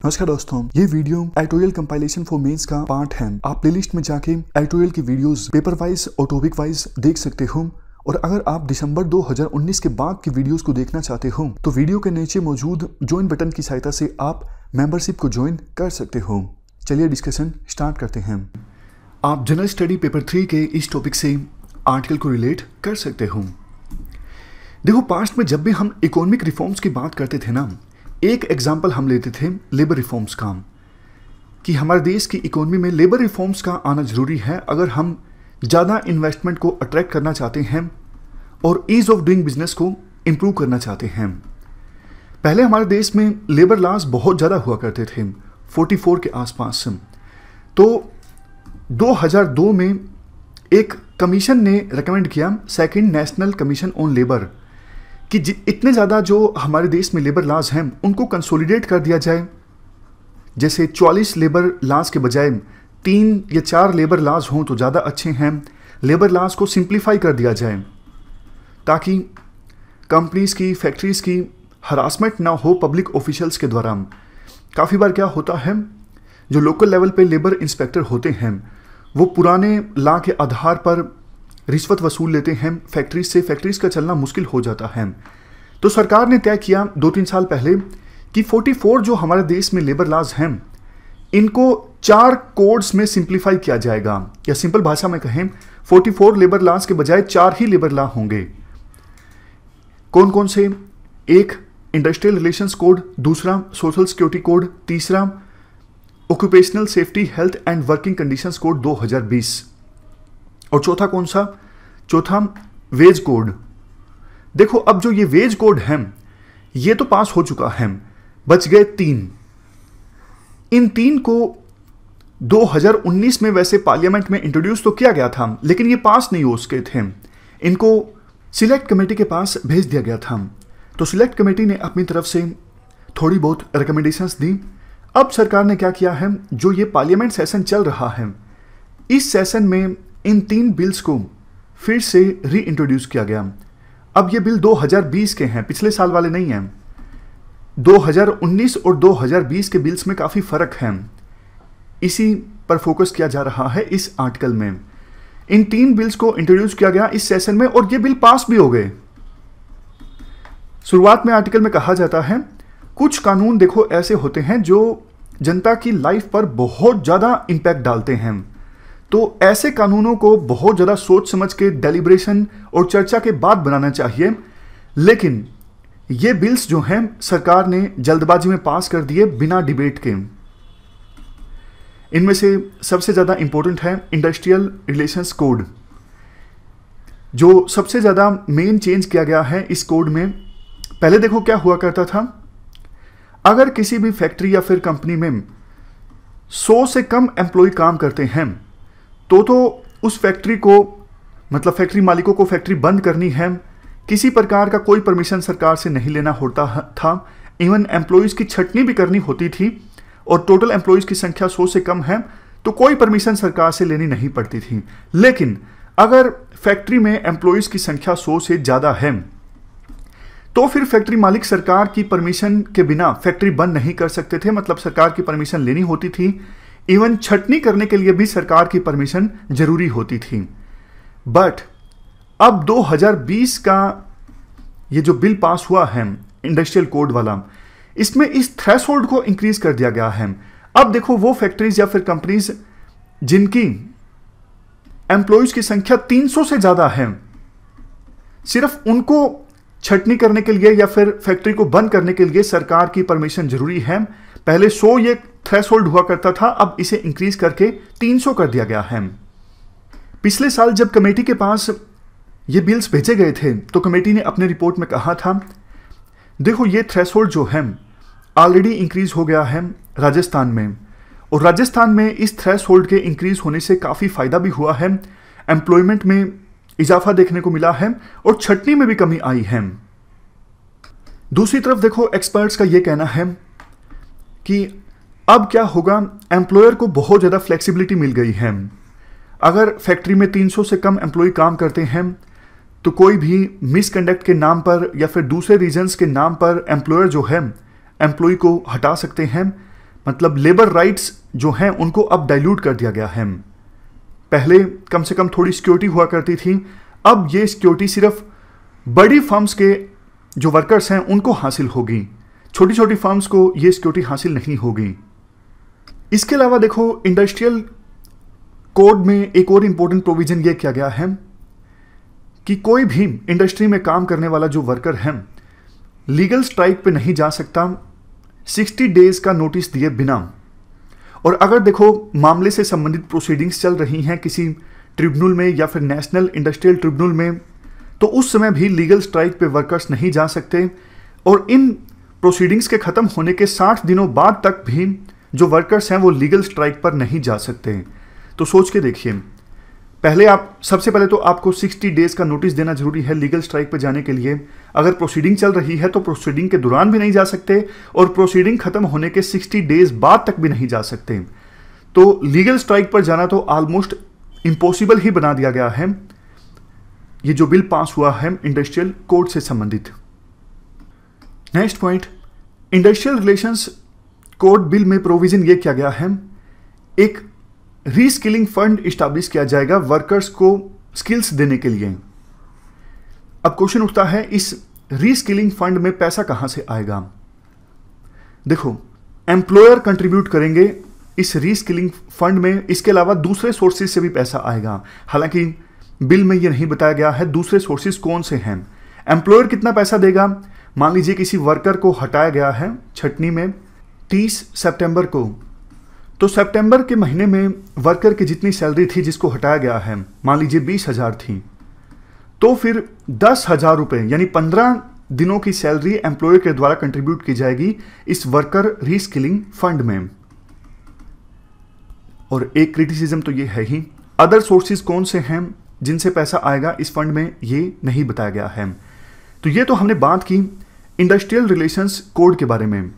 नमस्कार दोस्तों, ये video editorial compilation for mains का पार्ट है। आप प्लेलिस्ट में जाके एडिटोरियल की वीडियोस पेपर वाइज और टॉपिक वाइज देख सकते हो। और अगर आप दिसंबर 2019 के बाद की वीडियोस को देखना चाहते हो तो वीडियो के नीचे मौजूद ज्वाइन बटन की सहायता से आप मेंबरशिप को ज्वाइन कर सकते हो। चलिए डिस्कशन स्टार्ट करते हैं। आप जनरल स्टडी पेपर 3 के इस टॉपिक से आर्टिकल को रिलेट कर सकते हो। देखो, पास्ट में जब भी हम इकोनॉमिक रिफॉर्म्स की बात करते थे ना, एक एग्जाम्पल हम लेते थे लेबर रिफॉर्म्स का, कि हमारे देश की इकोनॉमी में लेबर रिफॉर्म्स का आना ज़रूरी है अगर हम ज़्यादा इन्वेस्टमेंट को अट्रैक्ट करना चाहते हैं और ईज़ ऑफ डूइंग बिजनेस को इम्प्रूव करना चाहते हैं। पहले हमारे देश में लेबर लॉज बहुत ज़्यादा हुआ करते थे, 44 के आसपास। तो 2002 में एक कमीशन ने रिकमेंड किया, second national commission on labour, कि इतने ज़्यादा जो हमारे देश में लेबर लॉज हैं उनको कंसोलिडेट कर दिया जाए। जैसे 44 लेबर लॉज के बजाय 3 या 4 लेबर लॉज हों तो ज़्यादा अच्छे हैं। लेबर लॉज को सिंप्लीफाई कर दिया जाए ताकि कंपनीज़ की, फैक्ट्रीज़ की हरासमेंट ना हो पब्लिक ऑफिशियल्स के द्वारा। काफ़ी बार क्या होता है, जो लोकल लेवल पे लेबर इंस्पेक्टर होते हैं वो पुराने लॉ के आधार पर रिश्वत वसूल लेते हैं फैक्ट्रीज से। फैक्ट्रीज का चलना मुश्किल हो जाता है। तो सरकार ने तय किया 2-3 साल पहले कि 44 जो हमारे देश में लेबर लॉज हैं इनको 4 कोड्स में सिंप्लीफाई किया जाएगा, या सिंपल भाषा में कहें 44 लेबर लॉज के बजाय 4 ही लेबर लॉ होंगे। कौन कौन से? एक इंडस्ट्रियल रिलेशंस कोड, दूसरा सोशल सिक्योरिटी कोड, तीसरा occupational safety health and working conditions code 2020, और चौथा कौन सा? चौथा वेज कोड। देखो, अब जो ये वेज कोड है ये तो पास हो चुका है, बच गए 3। इन 3 को 2019 में वैसे पार्लियामेंट में इंट्रोड्यूस तो किया गया था, लेकिन ये पास नहीं हो सके थे। इनको सिलेक्ट कमेटी के पास भेज दिया गया था। तो सिलेक्ट कमेटी ने अपनी तरफ से थोड़ी बहुत रिकमेंडेशंस दी। अब सरकार ने क्या किया है, जो ये पार्लियामेंट सेशन चल रहा है इस सेशन में इन 3 बिल्स को फिर से री इंट्रोड्यूस किया गया। अब ये बिल 2020 के हैं, पिछले साल वाले नहीं हैं। 2019 और 2020 के बिल्स में काफ़ी फ़र्क है, इसी पर फोकस किया जा रहा है इस आर्टिकल में। इन 3 बिल्स को इंट्रोड्यूस किया गया इस सेशन में और ये बिल पास भी हो गए। शुरुआत में आर्टिकल में कहा जाता है कुछ कानून देखो ऐसे होते हैं जो जनता की लाइफ पर बहुत ज़्यादा इम्पैक्ट डालते हैं, तो ऐसे कानूनों को बहुत ज़्यादा सोच समझ के, डेलिब्रेशन और चर्चा के बाद बनाना चाहिए। लेकिन ये बिल्स जो हैं सरकार ने जल्दबाजी में पास कर दिए बिना डिबेट के। इनमें से सबसे ज़्यादा इंपॉर्टेंट है इंडस्ट्रियल रिलेशंस कोड, जो सबसे ज़्यादा मेन चेंज किया गया है इस कोड में। पहले देखो क्या हुआ करता था, अगर किसी भी फैक्ट्री या फिर कंपनी में 100 से कम एम्प्लॉय काम करते हैं तो उस फैक्ट्री को, मतलब फैक्ट्री मालिकों को फैक्ट्री बंद करनी है। किसी प्रकार का कोई परमिशन सरकार से नहीं लेना होता था। इवन एम्प्लॉयज़ की छटनी भी करनी होती थी, और टोटल एम्प्लॉयज़ की संख्या 100 से कम है तो कोई परमिशन सरकार से लेनी नहीं पड़ती थी। लेकिन अगर फैक्ट्री में एम्प्लॉयज़ की संख्या 100 से ज़्यादा है तो फिर फैक्ट्री मालिक सरकार की परमिशन के बिना फैक्ट्री बंद नहीं कर सकते थे, मतलब सरकार की परमिशन लेनी होती थी। इवन छटनी करने के लिए भी सरकार की परमिशन जरूरी होती थी। बट अब 2020 का ये जो बिल पास हुआ है इंडस्ट्रियल कोड वाला, इसमें इस थ्रेशोल्ड को इंक्रीज कर दिया गया है। अब देखो, वो फैक्ट्रीज या फिर कंपनीज जिनकी एम्प्लॉयज की संख्या 300 से ज्यादा है, सिर्फ उनको छटनी करने के लिए या फिर फैक्ट्री को बंद करने के लिए सरकार की परमिशन जरूरी है। पहले 100 ये थ्रेशोल्ड हुआ करता था, अब इसे इंक्रीज करके 300 कर दिया गया है। पिछले साल जब कमेटी के पास ये बिल्स भेजे गए थे तो कमेटी ने अपने रिपोर्ट में कहा था, देखो ये थ्रेशोल्ड जो है ऑलरेडी इंक्रीज हो गया है राजस्थान में, और राजस्थान में इस थ्रेशोल्ड के इंक्रीज होने से काफ़ी फायदा भी हुआ है, एम्प्लॉयमेंट में इजाफा देखने को मिला है और छटनी में भी कमी आई है। दूसरी तरफ देखो, एक्सपर्ट्स का ये कहना है कि अब क्या होगा, एम्प्लॉयर को बहुत ज़्यादा फ्लेक्सिबिलिटी मिल गई है। अगर फैक्ट्री में 300 से कम एम्प्लॉय काम करते हैं तो कोई भी मिसकंडक्ट के नाम पर या फिर दूसरे रीजंस के नाम पर एम्प्लॉयर जो है एम्प्लॉय को हटा सकते हैं। मतलब लेबर राइट्स जो हैं उनको अब डाइल्यूट कर दिया गया है। पहले कम से कम थोड़ी सिक्योरिटी हुआ करती थी, अब ये सिक्योरिटी सिर्फ बड़ी फर्म्स के जो वर्कर्स हैं उनको हासिल होगी, छोटी छोटी फर्म्स को ये सिक्योरिटी हासिल नहीं होगी। इसके अलावा देखो इंडस्ट्रियल कोड में एक और इंपॉर्टेंट प्रोविजन ये किया गया है कि कोई भी इंडस्ट्री में काम करने वाला जो वर्कर है लीगल स्ट्राइक पे नहीं जा सकता 60 डेज का नोटिस दिए बिना। और अगर देखो मामले से संबंधित प्रोसीडिंग्स चल रही हैं किसी ट्रिब्यूनल में या फिर नेशनल इंडस्ट्रियल ट्रिब्यूनल में, तो उस समय भी लीगल स्ट्राइक पे वर्कर्स नहीं जा सकते। और इन प्रोसीडिंग्स के ख़त्म होने के 60 दिनों बाद तक भी जो वर्कर्स हैं वो लीगल स्ट्राइक पर नहीं जा सकते। तो सोच के देखिए, पहले सबसे पहले तो आपको 60 डेज का नोटिस देना जरूरी है लीगल स्ट्राइक पर जाने के लिए। अगर प्रोसीडिंग चल रही है तो प्रोसीडिंग के दौरान भी नहीं जा सकते और प्रोसीडिंग खत्म होने के 60 डेज बाद तक भी नहीं जा सकते। तो लीगल स्ट्राइक पर जाना तो ऑलमोस्ट इम्पॉसिबल ही बना दिया गया है ये जो बिल पास हुआ है इंडस्ट्रियल कोड से संबंधित। Next point, industrial relations code bill में प्रोविजन ये किया गया है, एक रीस्किलिंग फंड इस्टेब्लिश किया जाएगा वर्कर्स को स्किल्स देने के लिए। अब क्वेश्चन उठता है इस रीस्किलिंग फंड में पैसा कहां से आएगा। देखो, एम्प्लॉयर कंट्रीब्यूट करेंगे इस रीस्किलिंग फंड में, इसके अलावा दूसरे सोर्सेज से भी पैसा आएगा। हालांकि बिल में यह नहीं बताया गया है दूसरे सोर्सेज कौन से हैं। एम्प्लॉयर कितना पैसा देगा, मान लीजिए किसी वर्कर को हटाया गया है छटनी में 30 सितंबर को, तो सितंबर के महीने में वर्कर की जितनी सैलरी थी जिसको हटाया गया है, मान लीजिए 20,000 थी, तो फिर 10,000 रुपये यानी 15 दिनों की सैलरी एम्प्लॉयर के द्वारा कंट्रीब्यूट की जाएगी इस वर्कर रीस्किलिंग फंड में। और एक क्रिटिसिज्म तो ये है ही, अदर सोर्सेज कौन से हैं जिनसे पैसा आएगा इस फंड में, ये नहीं बताया गया है। तो ये तो हमने बात की इंडस्ट्रियल रिलेशंस कोड के बारे में।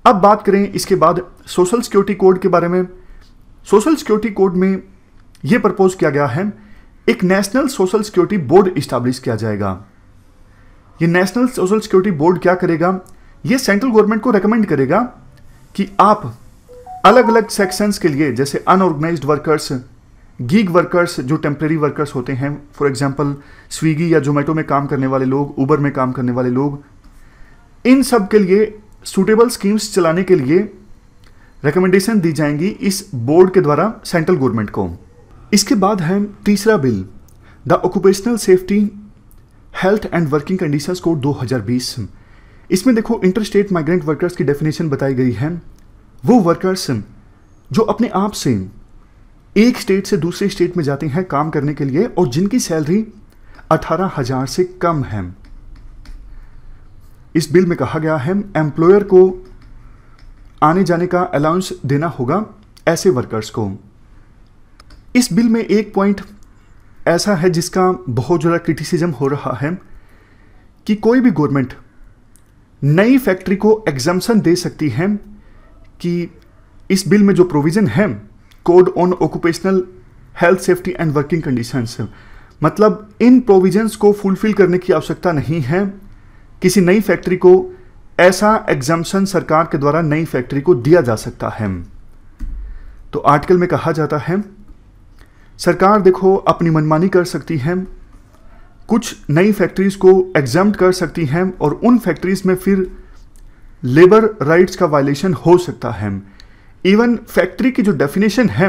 अब बात करें इसके बाद सोशल सिक्योरिटी कोड के बारे में। सोशल सिक्योरिटी कोड में यह प्रपोज किया गया है एक national social security board establish किया जाएगा। ये नेशनल सोशल सिक्योरिटी बोर्ड क्या करेगा, ये सेंट्रल गवर्नमेंट को रेकमेंड करेगा कि आप अलग अलग सेक्शंस के लिए, जैसे अनऑर्गेनाइज्ड वर्कर्स, गीग वर्कर्स जो टेम्परेरी वर्कर्स होते हैं, फॉर एग्जांपल स्विगी या जोमेटो में काम करने वाले लोग, उबर में काम करने वाले लोग, इन सब के लिए सूटेबल स्कीम्स चलाने के लिए रिकमेंडेशन दी जाएंगी इस बोर्ड के द्वारा सेंट्रल गवर्नमेंट को। इसके बाद है तीसरा bill, the occupational safety health and working conditions code 2020। इसमें देखो इंटरस्टेट माइग्रेंट वर्कर्स की डेफिनेशन बताई गई है, वो वर्कर्स जो अपने आप से एक स्टेट से दूसरे स्टेट में जाते हैं काम करने के लिए और जिनकी सैलरी 18,000 से कम है। इस बिल में कहा गया है एम्प्लॉयर को आने जाने का अलाउंस देना होगा ऐसे वर्कर्स को। इस बिल में एक पॉइंट ऐसा है जिसका बहुत ज़्यादा क्रिटिसिज्म हो रहा है कि कोई भी गवर्नमेंट नई फैक्ट्री को एग्जम्पशन दे सकती है कि इस बिल में जो प्रोविज़न है code on occupational health safety and working conditions, मतलब इन प्रोविजंस को फुलफिल करने की आवश्यकता नहीं है। किसी नई फैक्ट्री को ऐसा एग्जम्पशन सरकार के द्वारा नई फैक्ट्री को दिया जा सकता है। तो आर्टिकल में कहा जाता है सरकार देखो अपनी मनमानी कर सकती है, कुछ नई फैक्ट्रीज को एग्जम्प्ट कर सकती हैं और उन फैक्ट्रीज में फिर लेबर राइट्स का वायलेशन हो सकता है। इवन फैक्ट्री की जो डेफिनेशन है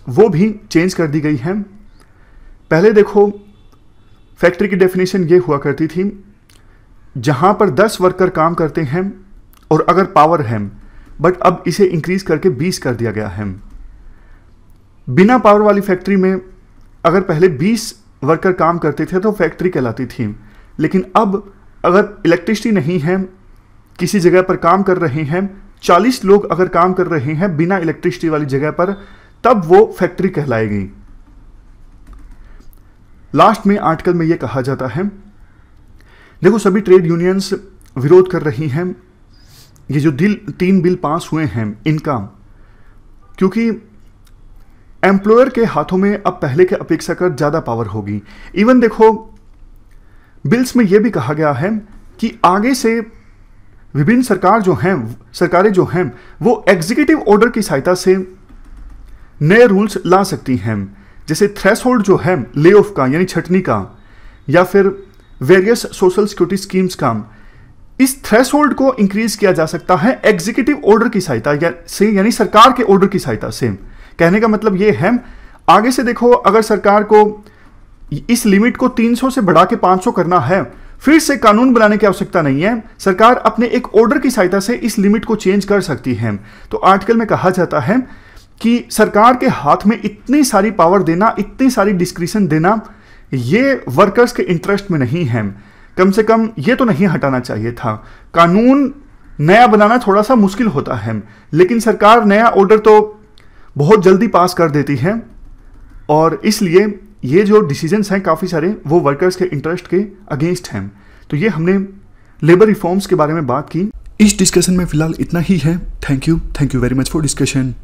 वो भी चेंज कर दी गई है। पहले देखो फैक्ट्री की डेफिनेशन ये हुआ करती थी जहां पर 10 वर्कर काम करते हैं और अगर पावर है, बट अब इसे इंक्रीज करके 20 कर दिया गया है। बिना पावर वाली फैक्ट्री में अगर पहले 20 वर्कर काम करते थे तो फैक्ट्री कहलाती थी, लेकिन अब अगर इलेक्ट्रिसिटी नहीं है, किसी जगह पर काम कर रहे हैं, 40 लोग अगर काम कर रहे हैं बिना इलेक्ट्रिसिटी वाली जगह पर, तब वो फैक्ट्री कहलाएगी। लास्ट में आर्टिकल में यह कहा जाता है देखो सभी ट्रेड यूनियंस विरोध कर रही हैं ये जो 3 बिल पास हुए हैं इनका, क्योंकि एम्प्लॉयर के हाथों में अब पहले के अपेक्षाकृत ज़्यादा पावर होगी। इवन देखो बिल्स में यह भी कहा गया है कि आगे से विभिन्न सरकारें जो हैं वो एग्जीक्यूटिव ऑर्डर की सहायता से नए रूल्स ला सकती हैं, जैसे थ्रेशोल्ड जो है ले ऑफ का यानी छटनी का, या फिर वेरियस सोशल सिक्योरिटी स्कीम्स का, इस थ्रेशोल्ड को इंक्रीज किया जा सकता है एग्जीक्यूटिव ऑर्डर की सहायता से, यानी सरकार के ऑर्डर की सहायता से। कहने का मतलब ये है, आगे से देखो, अगर सरकार को इस लिमिट को 300 से बढ़ा के 500 करना है, फिर से कानून बनाने की आवश्यकता नहीं है, सरकार अपने एक ऑर्डर की सहायता से इस लिमिट को चेंज कर सकती है। तो आर्टिकल में कहा जाता है कि सरकार के हाथ में इतनी सारी पावर देना, इतनी सारी डिस्क्रिशन देना, ये वर्कर्स के इंटरेस्ट में नहीं है। कम से कम ये तो नहीं हटाना चाहिए था। कानून नया बनाना थोड़ा सा मुश्किल होता है, लेकिन सरकार नया ऑर्डर तो बहुत जल्दी पास कर देती है, और इसलिए ये जो डिसीजंस हैं काफ़ी सारे वो वर्कर्स के इंटरेस्ट के अगेंस्ट हैं। तो ये हमने लेबर रिफॉर्म्स के बारे में बात की। इस डिस्कशन में फिलहाल इतना ही है। Thank you very much for discussion.